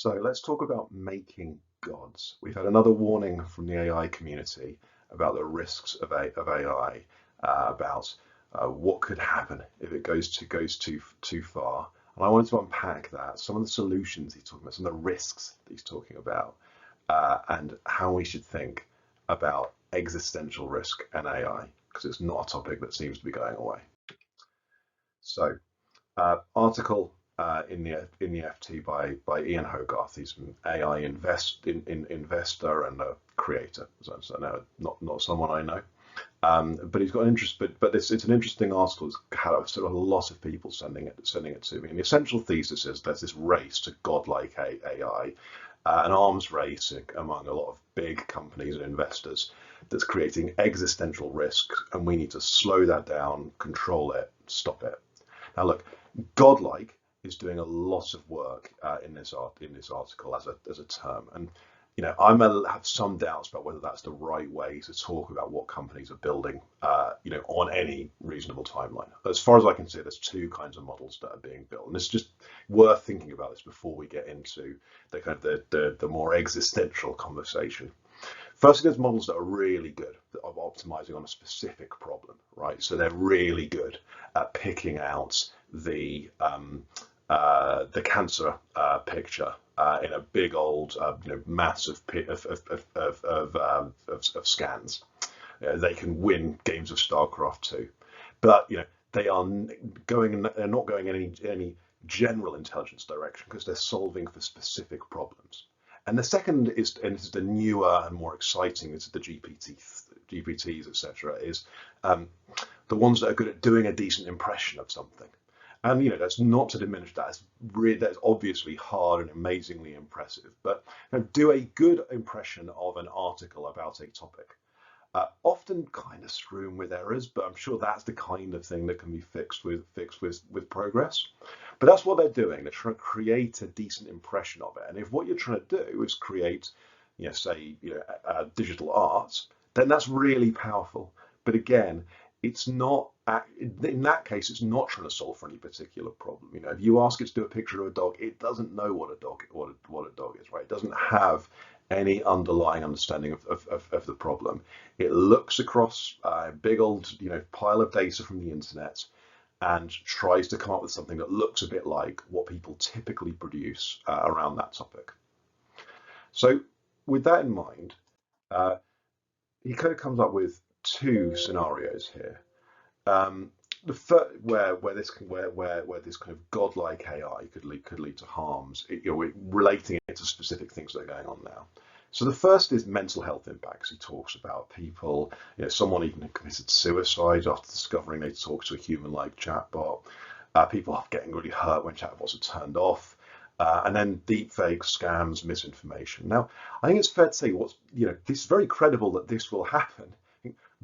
So let's talk about making gods. We've had another warning from the AI community about the risks of AI, about what could happen if it goes too far. And I wanted to unpack that, some of the solutions he's talking about, some of the risks that he's talking about, and how we should think about existential risk and AI, because it's not a topic that seems to be going away. So, article in the FT by Ian Hogarth. He's an AI investor and a creator. So no, not someone I know. But he's got an interest. But it's an interesting article. It's had sort of a lot of people sending it to me. And the essential thesis is there's this race to godlike AI, an arms race among a lot of big companies and investors that's creating existential risks, and we need to slow that down, control it, stop it. Now, look, godlike is doing a lot of work in this article as a term, and I have some doubts about whether that's the right way to talk about what companies are building, on any reasonable timeline. As far as I can see, there's two kinds of models that are being built, and it's just worth thinking about this before we get into the kind of the more existential conversation. Firstly, there's models that are really good at optimizing on a specific problem, right? So they're really good at picking out the cancer picture in a big old mass of scans. They can win games of StarCraft too, but they're not going any general intelligence direction because they're solving for specific problems. And the second is, and this is the newer and more exciting, this is the GPTs, etc., is the ones that are good at doing a decent impression of something. And that's not to diminish that. That's obviously hard and amazingly impressive. But do a good impression of an article about a topic. Often kind of strewn with errors, but I'm sure that's the kind of thing that can be fixed with progress. But that's what they're doing. They're trying to create a decent impression of it. And if what you're trying to do is create, digital art, then that's really powerful. But again, it's not. In that case, it's not trying to solve for any particular problem. If you ask it to do a picture of a dog, it doesn't know what a dog is, right? It doesn't have any underlying understanding of the problem. It looks across a big old pile of data from the internet and tries to come up with something that looks a bit like what people typically produce around that topic. So with that in mind, he kind of comes up with two scenarios here. The first, where this kind of godlike AI could lead to harms, relating it to specific things that are going on now. So the first is mental health impacts. He talks about people, someone even committed suicide after discovering they talk to a human-like chatbot. People getting really hurt when chatbots are turned off. And then deepfake, scams, misinformation. Now, I think it's fair to say it's very credible that this will happen,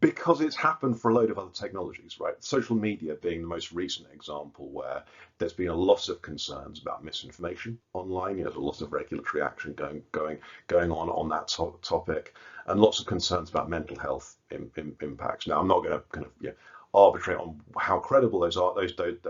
because it's happened for a load of other technologies, right? Social media being the most recent example where there's been a lot of concerns about misinformation online. There's a lot of regulatory action going on that topic, and lots of concerns about mental health impacts. Now, I'm not going to kind of arbitrate on how credible those are,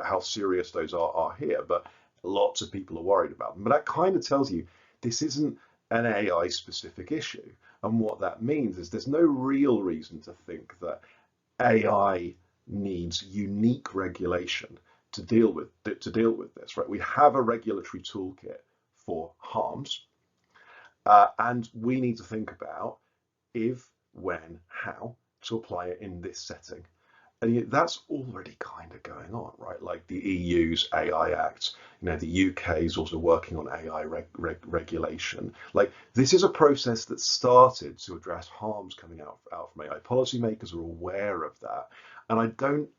how serious those are here, but lots of people are worried about them. But that kind of tells you this isn't an AI specific issue. And what that means is there's no real reason to think that AI needs unique regulation to deal with this, right? We have a regulatory toolkit for harms, and we need to think about if, when, how to apply it in this setting. And that's already kind of going on, right? Like the EU's AI Act, the UK is also working on AI regulation. Like, this is a process that started to address harms coming out from AI. Policymakers are aware of that. And I don't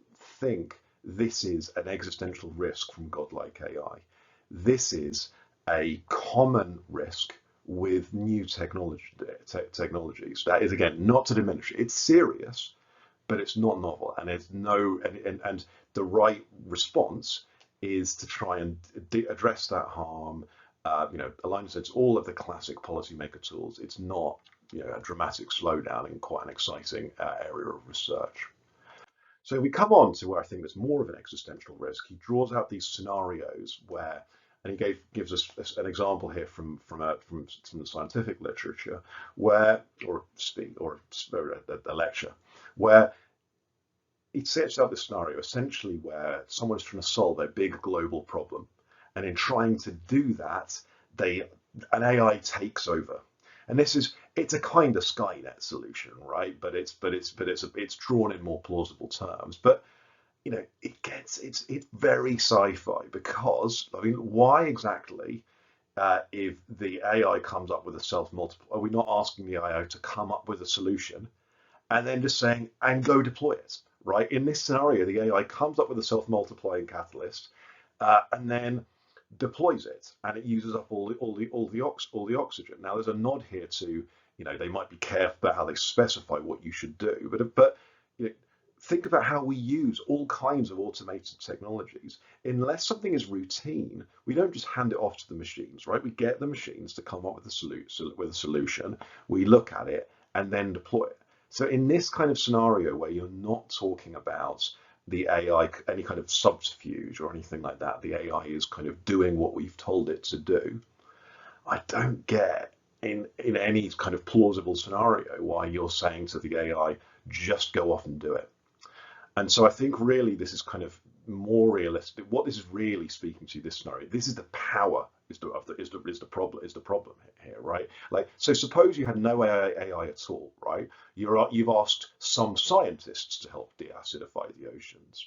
think this is an existential risk from godlike AI. This is a common risk with new technologies. That is, again, not to diminish it. It's serious, but it's not novel, and there's and the right response is to try and address that harm. Align says all of the classic policymaker tools. It's not a dramatic slowdown in quite an exciting area of research. So we come on to where I think there's more of an existential risk. He draws out these scenarios where and he gives us an example here from some scientific literature where, or a lecture, where it sets out this scenario essentially where someone's trying to solve a big global problem, and in trying to do that, an AI takes over. And it's a kind of Skynet solution, right? But it's drawn in more plausible terms. But it's very sci-fi, because I mean, why exactly, if the AI comes up with a self-multiple, are we not asking the AI to come up with a solution and then just saying, and go deploy it, right? In this scenario, the AI comes up with a self-multiplying catalyst, and then deploys it, and it uses up all the oxygen. Now, there's a nod here to, they might be careful about how they specify what you should do, but think about how we use all kinds of automated technologies. Unless something is routine, we don't just hand it off to the machines, right? We get the machines to come up with a solution, we look at it, and then deploy it. So in this kind of scenario where you're not talking about the AI, any kind of subterfuge or anything like that, the AI is kind of doing what we've told it to do, I don't get in any kind of plausible scenario why you're saying to the AI, just go off and do it. And so I think really this is kind of more realistic. What this is really speaking to, this scenario, this is the power is the problem here, right? Like, so suppose you had no AI at all, right? You've asked some scientists to help deacidify the oceans.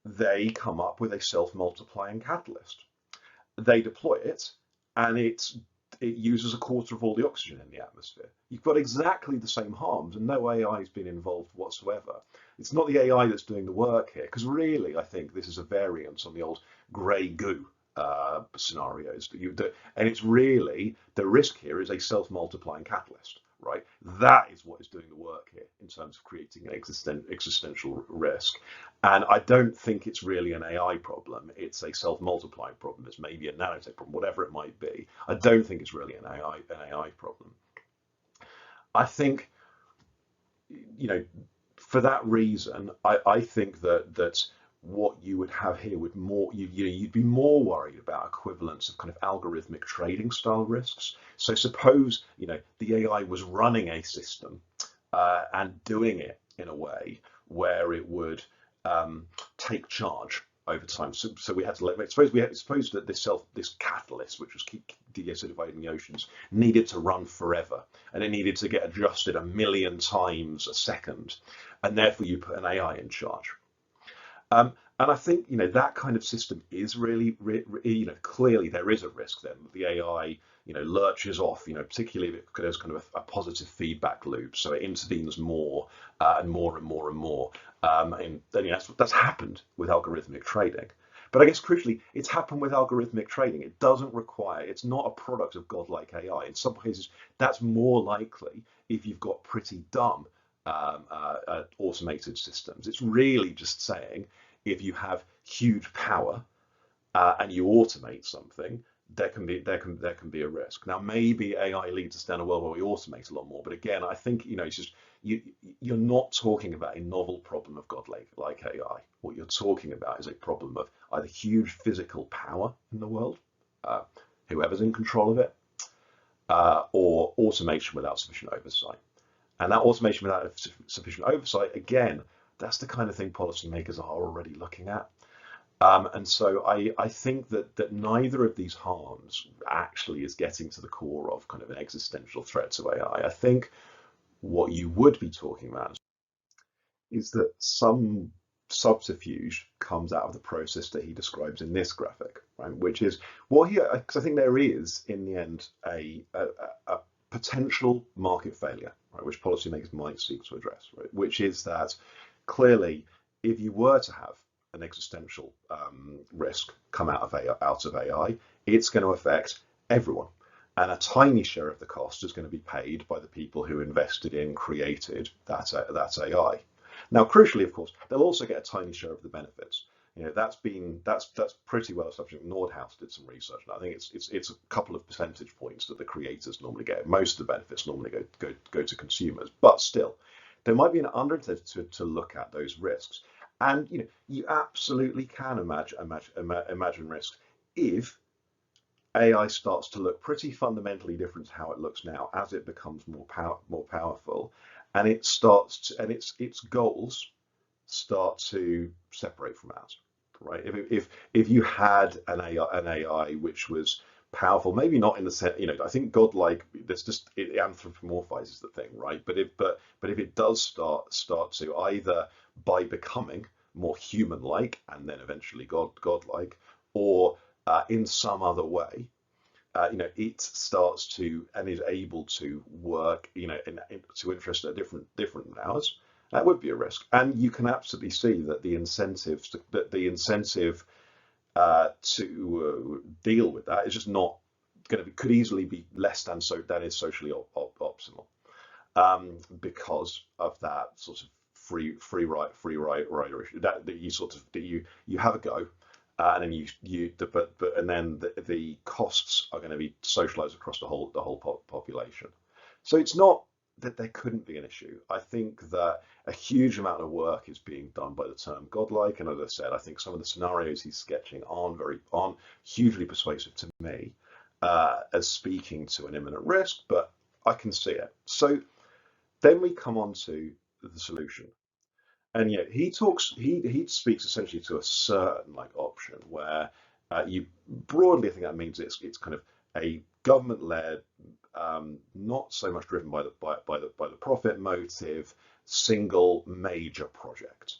They come up with a self-multiplying catalyst. They deploy it, and it uses a quarter of all the oxygen in the atmosphere. You've got exactly the same harms, and no AI has been involved whatsoever. It's not the AI that's doing the work here, because really, I think this is a variant on the old grey goo scenarios and it's really, the risk here is a self-multiplying catalyst, right? That is what is doing the work here in terms of creating an existential risk. And I don't think it's really an AI problem. It's a self-multiplying problem. It's maybe a nanotech problem, whatever it might be. I don't think it's really an AI problem. I think, for that reason, I think that what you would have here would you'd be more worried about equivalence of kind of algorithmic trading style risks. So suppose, the AI was running a system and doing it in a way where it would take charge over time. So we had to suppose that this catalyst, which was keep deacidifying the oceans, needed to run forever, and it needed to get adjusted 1,000,000 times a second, and therefore you put an AI in charge. And I think that kind of system is really, clearly there is a risk then that the AI lurches off, particularly if there's kind of a positive feedback loop, so it intervenes more and more and more and more. And then that's happened with algorithmic trading. But I guess crucially, it's happened with algorithmic trading. It doesn't require, it's not a product of godlike AI. In some cases, that's more likely if you've got pretty dumb automated systems. It's really just saying, if you have huge power and you automate something, there can be a risk. Now, maybe AI leads us down a world where we automate a lot more, but again, I think it's just you're not talking about a novel problem of godlike AI. What you're talking about is a problem of either huge physical power in the world, whoever's in control of it, or automation without sufficient oversight. And that automation without sufficient oversight, again, that's the kind of thing policymakers are already looking at. And so I think that neither of these harms actually is getting to the core of kind of an existential threat to AI. I think what you would be talking about is that some subterfuge comes out of the process that he describes in this graphic, right? Which is because I think there is, in the end, a potential market failure, right, which policymakers might seek to address, right? Which is that clearly, if you were to have an existential risk come out of AI, it's going to affect everyone. And a tiny share of the cost is going to be paid by the people who invested in, created that AI. Now, crucially, of course, they'll also get a tiny share of the benefits. That's pretty well established. Nordhaus did some research, and I think it's a couple of percentage points that the creators normally get. Most of the benefits normally go to consumers, but still, there might be an underincentive to look at those risks. And you absolutely can imagine risks if AI starts to look pretty fundamentally different to how it looks now as it becomes more powerful, and it starts to, and its goals start to separate from ours, right? If you had an AI which was powerful, maybe not in the sense, I think godlike, that's just, it anthropomorphizes the thing, right? But if it does start to either by becoming more human-like and then eventually godlike, or in some other way, it starts to and is able to work, to interest at different hours. That would be a risk, and you can absolutely see that the incentive to deal with that is just not going to be, could easily be less than is socially optimal, because of that sort of free rider issue that you sort of that you have a go, and then and then the costs are going to be socialized across the whole population. So it's not that there couldn't be an issue. I think that a huge amount of work is being done by the term godlike, and as I said, I think some of the scenarios he's sketching aren't hugely persuasive to me, as speaking to an imminent risk, but I can see it. So then we come on to the solution. And yet he speaks essentially to a certain like option where, you broadly, I think that means it's kind of a government-led, not so much driven by the profit motive, single major project,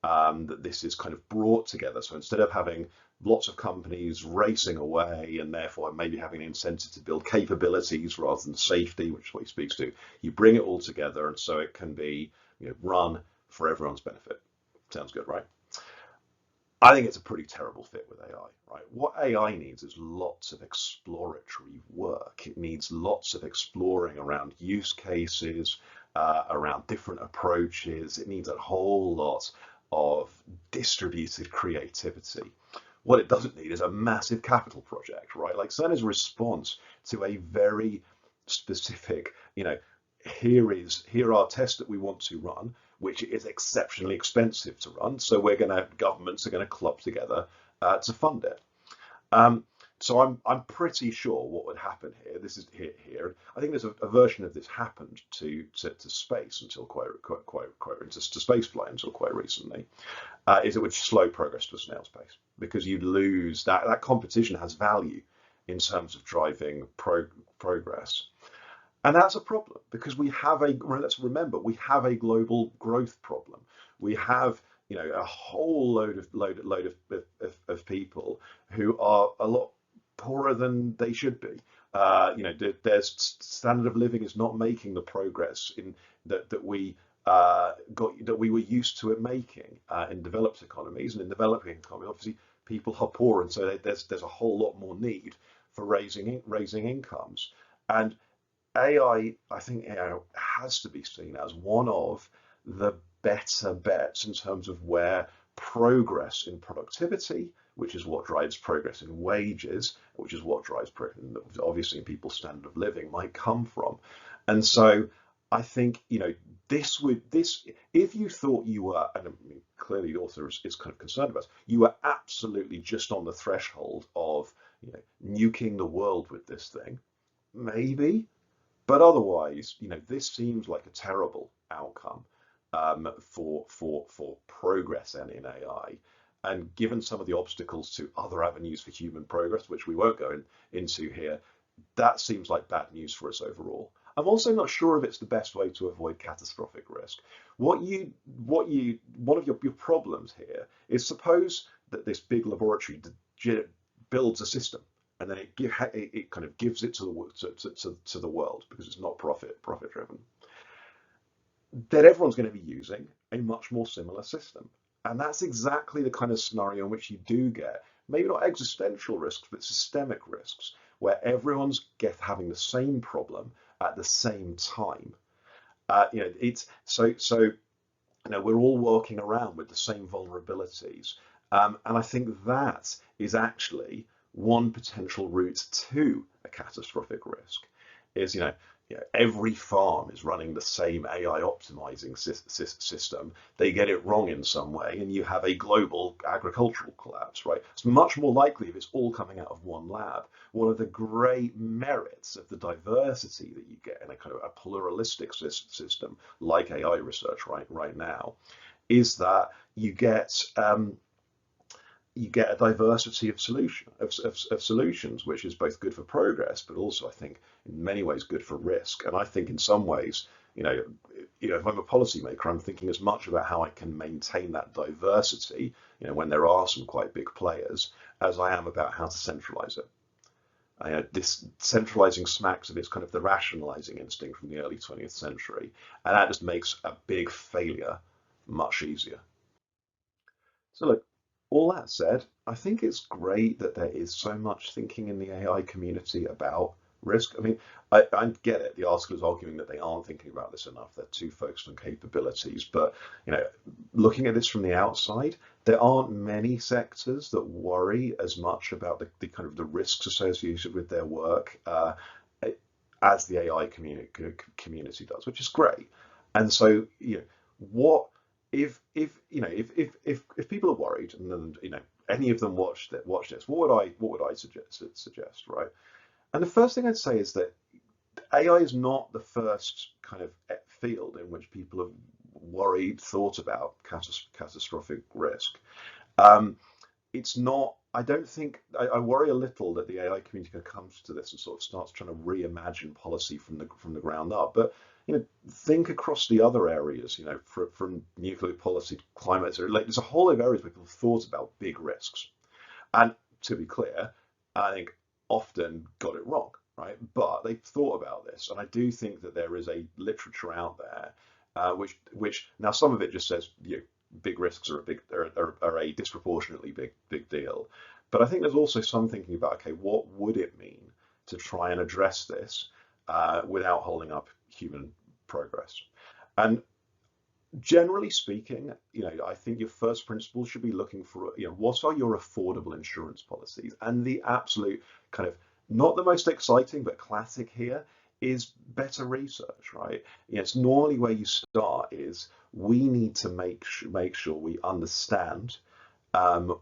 that this is kind of brought together. So instead of having lots of companies racing away and therefore maybe having an incentive to build capabilities rather than safety, which is what he speaks to, you bring it all together, and so it can be, run for everyone's benefit. Sounds good, right? I think it's a pretty terrible fit with AI, right? What AI needs is lots of exploratory work. It needs lots of exploring around use cases, around different approaches. It needs a whole lot of distributed creativity. What it doesn't need is a massive capital project, right? Like Cerner's response to a very specific, here are tests that we want to run, which is exceptionally expensive to run. So governments are gonna club together to fund it. So I'm pretty sure what would happen here. This is here. I think there's a version of this happened to space until quite to space flight until quite recently. Is it would slow progress to a snail's pace, because you'd lose that competition has value in terms of driving progress. And that's a problem because let's remember, we have a global growth problem. We have, a whole load of people who are a lot poorer than they should be. Their standard of living is not making the progress in that we were used to it making, in developed economies. And in developing economies, obviously people are poor, and so there's a whole lot more need for raising incomes. And AI, I think, has to be seen as one of the better bets in terms of where progress in productivity, which is what drives progress in wages, which is what drives obviously in people's standard of living, might come from. And so I think, this, if you thought you were, and I mean, clearly the author is kind of concerned about, you were absolutely just on the threshold of, nuking the world with this thing, maybe. But otherwise, this seems like a terrible outcome, for progress and in AI. And given some of the obstacles to other avenues for human progress, which we won't go into here, that seems like bad news for us overall. I'm also not sure if it's the best way to avoid catastrophic risk. One of your problems here is, suppose that this big laboratory builds a system, and then it kind of gives it to the world because it's not profit driven. Then everyone's going to be using a much more similar system, and that's exactly the kind of scenario in which you do get maybe not existential risks but systemic risks, where everyone's having the same problem at the same time. It's so we're all walking around with the same vulnerabilities, and I think that is actually one potential route to a catastrophic risk. is, every farm is running the same AI optimizing system. They get it wrong in some way, and you have a global agricultural collapse, right? It's much more likely if it's all coming out of one lab. One of the great merits of the diversity that you get in a kind of a pluralistic system like AI research right now is that you get a diversity of solutions, which is both good for progress, but also I think in many ways good for risk. And I think in some ways, if I'm a policymaker, I'm thinking as much about how I can maintain that diversity, when there are some quite big players, as I am about how to centralize it. This centralizing smacks of it's kind of the rationalizing instinct from the early 20th century, and that just makes a big failure much easier. So look, all that said, I think it's great that there is so much thinking in the AI community about risk. I mean, I get it. The article is arguing that they aren't thinking about this enough. They're too focused on capabilities. But, looking at this from the outside, there aren't many sectors that worry as much about the kind of the risks associated with their work as the AI community does, which is great. And so, what if people are worried and then any of them watch this, what would I suggest, right? And the first thing I'd say is that AI is not the first kind of field in which people have thought about catastrophic risk. Um, it's not. I don't think. I worry a little that the AI community comes to this and sort of starts trying to reimagine policy from the ground up. But think across the other areas. From nuclear policy to climate. Like there's a whole lot of areas where people have thought about big risks, and to be clear, I think often got it wrong, right? But they've thought about this, and I do think that there is a literature out there, which now some of it just says big risks are a disproportionately big deal, but I think there's also some thinking about okay, what would it mean to try and address this without holding up human progress? And generally speaking, I think your first principle should be looking for, what are your affordable insurance policies? And the absolute kind of not the most exciting, but classic here is better research, right? It's normally where you start is we need to make sure we understand um,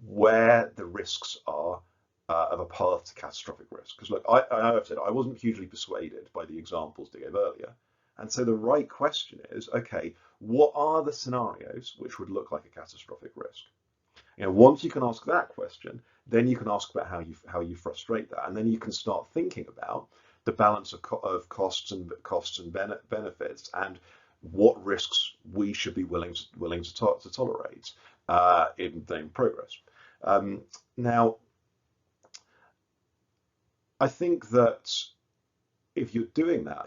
where the risks are of a path to catastrophic risk. Because look, I've said I wasn't hugely persuaded by the examples they gave earlier. And so the right question is, okay, what are the scenarios which would look like a catastrophic risk? Once you can ask that question, then you can ask about how you frustrate that, and then you can start thinking about the balance of costs and benefits, and what risks we should be willing to tolerate in progress. Now, I think that if you're doing that,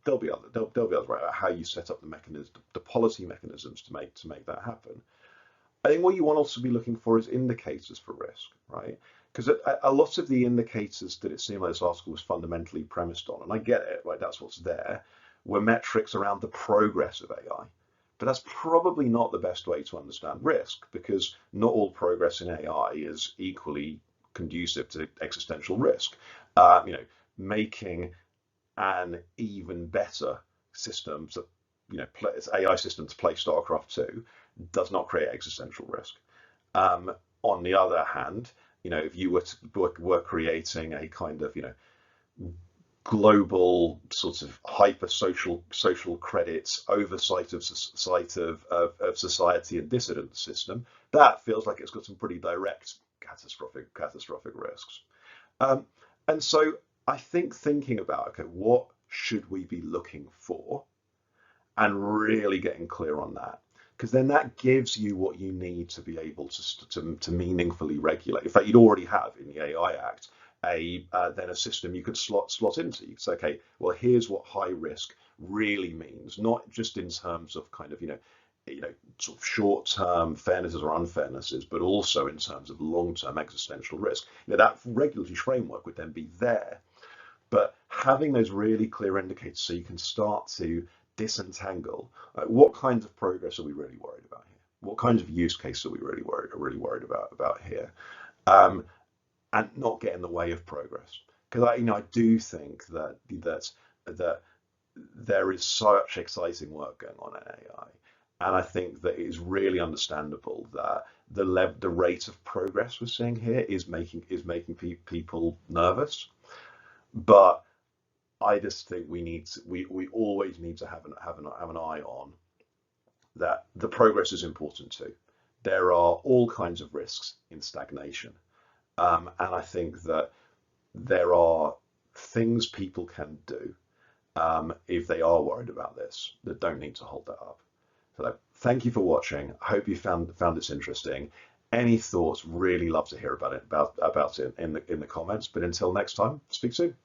there'll be others right about how you set up the mechanism, the policy mechanisms to make that happen. I think what you want also to be looking for is indicators for risk, right? Because a lot of the indicators that it seemed like this article was fundamentally premised on, and I get it, right? That's what's there, were metrics around the progress of AI. But that's probably not the best way to understand risk because not all progress in AI is equally conducive to existential risk. Making an even better system to, AI system to play StarCraft 2 does not create existential risk. On the other hand, if you were creating a kind of, global sort of hyper social credits oversight of society and dissident system, that feels like it's got some pretty direct catastrophic risks. Um, and so I think thinking about okay, what should we be looking for, and really getting clear on that, because then that gives you what you need to be able to meaningfully regulate. In fact, you'd already have in the AI Act then a system you could slot into. You could say, okay, well, here's what high risk really means, not just in terms of kind of sort of short-term fairnesses or unfairnesses, but also in terms of long-term existential risk. That regulatory framework would then be there, but having those really clear indicators so you can start to disentangle what kinds of progress are we really worried about here? What kinds of use cases are we really worried about here? Um, and not get in the way of progress. Because I do think that there is such exciting work going on in AI, and I think that it is really understandable that the rate of progress we're seeing here is making people nervous. But I just think we always need to have an eye on that. The progress is important too. There are all kinds of risks in stagnation, and I think that there are things people can do if they are worried about this that don't need to hold that up. So thank you for watching. I hope you found this interesting. Any thoughts? Really love to hear about it in the comments. But until next time, speak soon.